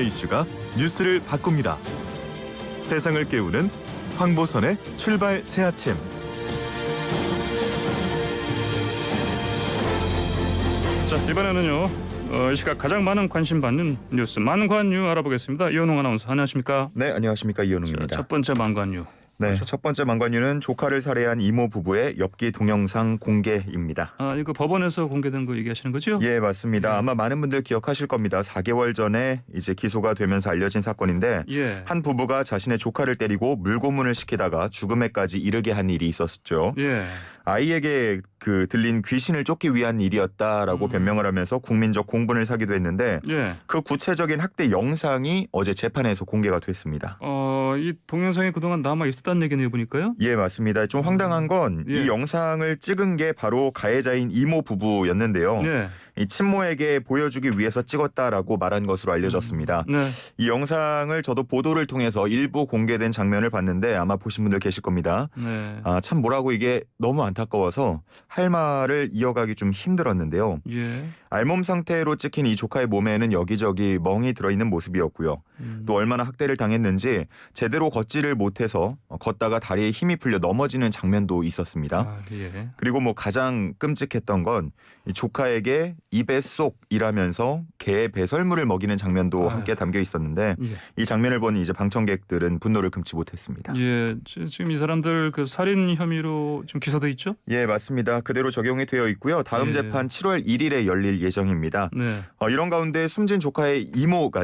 이슈가 뉴스를 바꿉니다. 세상을 깨우는 황보선의 출발 새아침. 자, 이번에는요. 이 시각 가장 많은 관심 받는 뉴스 만관유 알아보겠습니다. 이현웅 아나운서 안녕하십니까? 네, 안녕하십니까, 이현웅입니다. 첫 번째 만관유. 네, 첫 번째 만관유는 조카를 살해한 이모 부부의 엽기 동영상 공개입니다. 아, 이거 법원에서 공개된 거 얘기하시는 거죠? 예, 맞습니다. 예. 아마 많은 분들 기억하실 겁니다. 4개월 전에 이제 기소가 되면서 알려진 사건인데 예. 한 부부가 자신의 조카를 때리고 물고문을 시키다가 죽음에까지 이르게 한 일이 있었죠. 예. 아이에게 들린 귀신을 쫓기 위한 일이었다라고 변명을 하면서 국민적 공분을 사기도 했는데 예. 그 구체적인 학대 영상이 어제 재판에서 공개가 됐습니다. 이 동영상이 그동안 남아 있었다는 얘기네요, 보니까요. 예, 맞습니다. 좀 황당한 건 이 예. 영상을 찍은 게 바로 가해자인 이모 부부였는데요. 예. 이 친모에게 보여주기 위해서 찍었다라고 말한 것으로 알려졌습니다. 네. 이 영상을 저도 보도를 통해서 일부 공개된 장면을 봤는데 아마 보신 분들 계실 겁니다. 네. 참 뭐라고 이게 너무 안타까워서 할 말을 이어가기 좀 힘들었는데요. 예. 알몸 상태로 찍힌 이 조카의 몸에는 여기저기 멍이 들어있는 모습이었고요. 또 얼마나 학대를 당했는지 제대로 걷지를 못해서 걷다가 다리에 힘이 풀려 넘어지는 장면도 있었습니다. 아, 예. 그리고 뭐 가장 끔찍했던 건 이 조카에게 입에 쏙 일하면서 개의 배설물을 먹이는 장면도 아유. 함께 담겨 있었는데 예. 이 장면을 본 이제 방청객들은 분노를 금치 못했습니다. 예. 지금 이 사람들 그 살인 혐의로 지금 기소돼 있죠? 예, 맞습니다. 그대로 적용이 되어 있고요. 다음 예. 재판 7월 1일에 열릴 예정입니다. 네. 이런 가운데 숨진 조카의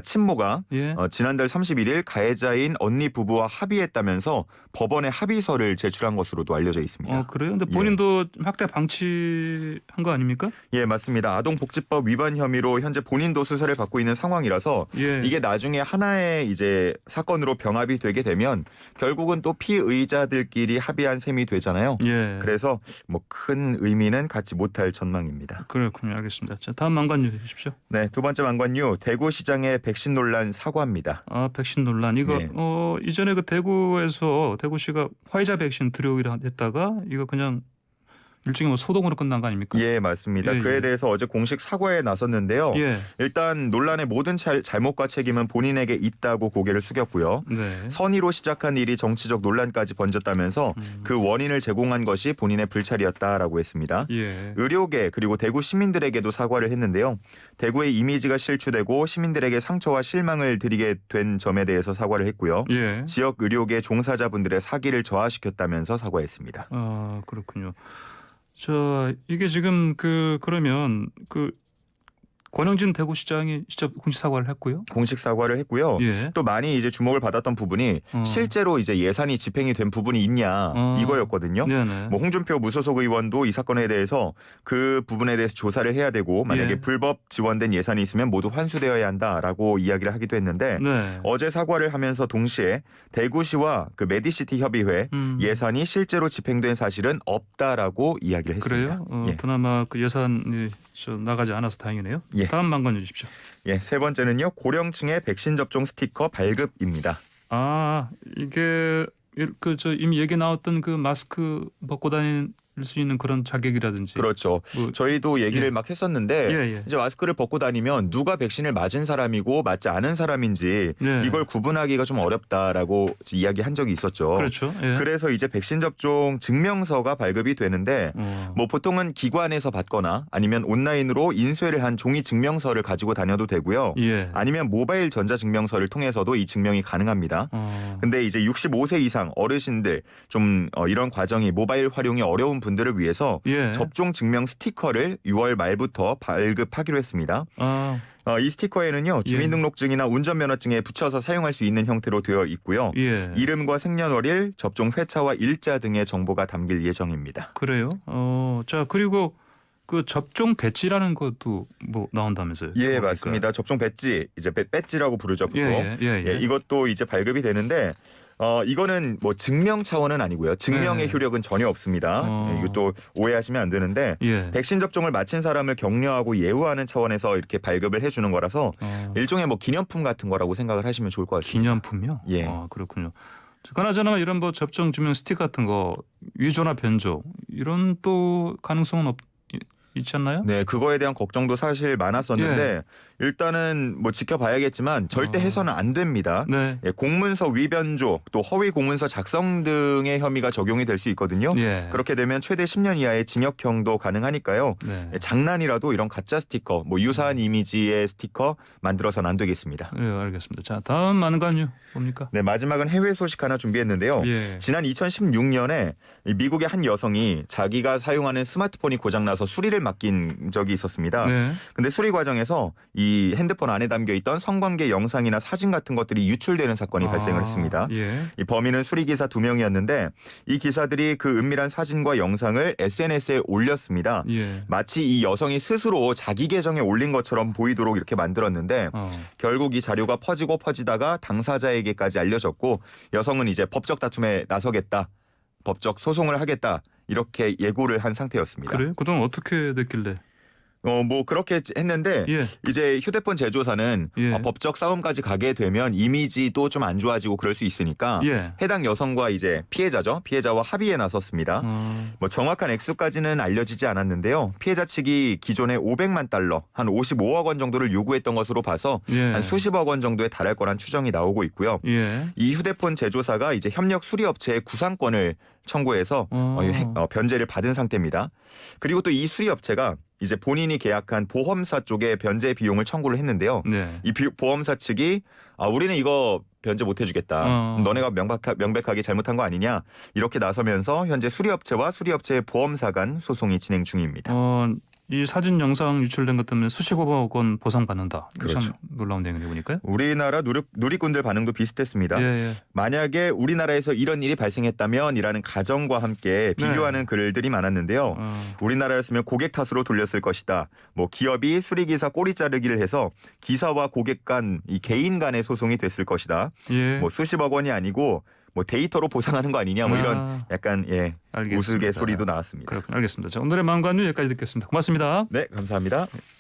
친모가 예. 지난달 31일 가해자인 언니 부부와 합의했다면서 법원에 합의서를 제출한 것으로도 알려져 있습니다. 그래요? 근데 본인도 학대 방치한 거 아닙니까? 예, 맞습니다. 아동복지법 위반 혐의로 현재 본인도 수사를 받고 있는 상황이라서 예. 이게 나중에 하나의 이제 사건으로 병합이 되게 되면 결국은 또 피의자들끼리 합의한 셈이 되잖아요. 예. 그래서 뭐 큰 의미는 갖지 못할 전망입니다. 그렇군요. 알겠습니다. 자, 다음 만관유 주십시오. 네, 두 번째 만관유 대구시장의 백신 논란 사과입니다. 백신 논란 이거 네. 이전에 그 대구시가 화이자 백신 들여오기로 했다가 이거 그냥 일종의 뭐 소동으로 끝난 거 아닙니까? 예, 맞습니다. 예, 그에 예. 대해서 어제 공식 사과에 나섰는데요. 예. 일단 논란의 모든 잘못과 책임은 본인에게 있다고 고개를 숙였고요. 네. 선의로 시작한 일이 정치적 논란까지 번졌다면서 그 원인을 제공한 것이 본인의 불찰이었다라고 했습니다. 예. 의료계 그리고 대구 시민들에게도 사과를 했는데요. 대구의 이미지가 실추되고 시민들에게 상처와 실망을 드리게 된 점에 대해서 사과를 했고요. 예. 지역 의료계 종사자분들의 사기를 저하시켰다면서 사과했습니다. 그렇군요. 자, 이게 지금 그러면 권영진 대구시장이 직접 공식 사과를 했고요. 공식 사과를 했고요. 예. 또 많이 이제 주목을 받았던 부분이 실제로 이제 예산이 집행이 된 부분이 있냐 이거였거든요. 네네. 뭐 홍준표 무소속 의원도 이 사건에 대해서 그 부분에 대해서 조사를 해야 되고 만약에 예. 불법 지원된 예산이 있으면 모두 환수되어야 한다라고 이야기를 하기도 했는데 네. 어제 사과를 하면서 동시에 대구시와 그 메디시티 협의회 예산이 실제로 집행된 사실은 없다라고 이야기를 했습니다. 그래요? 예. 그나마 그 예산이 나가지 않아서 다행이네요. 예. 다음 만관유 주십시오. 예, 세 번째는요. 고령층의 백신 접종 스티커 발급입니다. 이게 이미 얘기 나왔던 그 마스크 벗고 다닐 수 있는 그런 자격이라든지. 그렇죠. 뭐, 저희도 얘기를 예. 막 했었는데 예. 이제 마스크를 벗고 다니면 누가 백신을 맞은 사람이고 맞지 않은 사람인지 예. 이걸 구분하기가 좀 어렵다라고 이야기한 적이 있었죠. 그렇죠. 예. 그래서 이제 백신 접종 증명서가 발급이 되는데 뭐 보통은 기관에서 받거나 아니면 온라인으로 인쇄를 한 종이 증명서를 가지고 다녀도 되고요. 예. 아니면 모바일 전자증명서를 통해서도 이 증명이 가능합니다. 근데 이제 65세 이상 어르신들 좀 이런 과정이 모바일 활용이 어려운 분들을 위해서 예. 접종 증명 스티커를 6월 말부터 발급하기로 했습니다. 이 스티커에는요 주민등록증이나 운전면허증에 붙여서 사용할 수 있는 형태로 되어 있고요. 예. 이름과 생년월일, 접종 회차와 일자 등의 정보가 담길 예정입니다. 그래요. 자, 그리고 그 접종 배지라는 것도 뭐 나온다면서요? 예, 맞습니다. 접종 배지, 이제 배지라고 부르죠, 보통. 예. 이것도 이제 발급이 되는데 이거는 뭐 증명 차원은 아니고요. 증명의 네. 효력은 전혀 없습니다. 이것도 오해하시면 안 되는데 예. 백신 접종을 마친 사람을 격려하고 예우하는 차원에서 이렇게 발급을 해주는 거라서 일종의 뭐 기념품 같은 거라고 생각을 하시면 좋을 것 같습니다. 기념품요? 예. 그렇군요. 그나저나 이런 뭐 접종 증명 스틱 같은 거 위조나 변조 이런 또 가능성은 있지 않나요? 네, 그거에 대한 걱정도 사실 많았었는데 일단은 뭐 지켜봐야겠지만 절대 해서는 안 됩니다. 네. 예, 공문서 위변조 또 허위 공문서 작성 등의 혐의가 적용이 될 수 있거든요. 예. 그렇게 되면 최대 10년 이하의 징역형도 가능하니까요. 네. 예, 장난이라도 이런 가짜 스티커, 뭐 유사한 이미지의 스티커 만들어서는 안 되겠습니다. 네, 알겠습니다. 자, 다음 만관유 뭡니까? 네, 마지막은 해외 소식 하나 준비했는데요. 예. 지난 2016년에 미국의 한 여성이 자기가 사용하는 스마트폰이 고장나서 수리를 맡긴 적이 있었습니다. 네. 근데 수리 과정에서 이 핸드폰 안에 담겨 있던 성관계 영상이나 사진 같은 것들이 유출되는 사건이 발생을 했습니다. 예. 이 범인은 수리기사 2명이었는데 이 기사들이 그 은밀한 사진과 영상을 SNS에 올렸습니다. 예. 마치 이 여성이 스스로 자기 계정에 올린 것처럼 보이도록 이렇게 만들었는데 결국 이 자료가 퍼지고 퍼지다가 당사자에게까지 알려졌고 여성은 이제 법적 다툼에 나서겠다. 법적 소송을 하겠다. 이렇게 예고를 한 상태였습니다. 그래요? 그동안 어떻게 됐길래? 뭐 그렇게 했는데 예. 이제 휴대폰 제조사는 예. 법적 싸움까지 가게 되면 이미지도 좀 안 좋아지고 그럴 수 있으니까 예. 해당 여성과 이제 피해자와 합의에 나섰습니다. 뭐 정확한 액수까지는 알려지지 않았는데요. 피해자 측이 기존에 500만 달러, 한 55억 원 정도를 요구했던 것으로 봐서 예. 한 수십억 원 정도에 달할 거란 추정이 나오고 있고요. 예. 이 휴대폰 제조사가 이제 협력 수리업체의 구상권을 청구해서 변제를 받은 상태입니다. 그리고 또 이 수리업체가 이제 본인이 계약한 보험사 쪽에 변제 비용을 청구를 했는데요. 네. 이 보험사 측이 우리는 이거 변제 못 해주겠다. 너네가 명백하게 잘못한 거 아니냐. 이렇게 나서면서 현재 수리업체와 수리업체의 보험사 간 소송이 진행 중입니다. 이 사진 영상 유출된 것 때문에 수십억 원 보상받는다. 그렇죠. 참 놀라운 내용이네 보니까요. 우리나라 누리꾼들 반응도 비슷했습니다. 예. 만약에 우리나라에서 이런 일이 발생했다면 이라는 가정과 함께 비교하는 글들이 많았는데요. 우리나라였으면 고객 탓으로 돌렸을 것이다. 뭐 기업이 수리기사 꼬리 자르기를 해서 기사와 고객 간 이 개인 간의 소송이 됐을 것이다. 예. 뭐 수십억 원이 아니고 뭐 데이터로 보상하는 거 아니냐 뭐 이런 약간 알겠습니다. 우스갯소리도 나왔습니다. 그렇군요. 알겠습니다. 자, 오늘의 만관유 여기까지 듣겠습니다. 고맙습니다. 네, 감사합니다.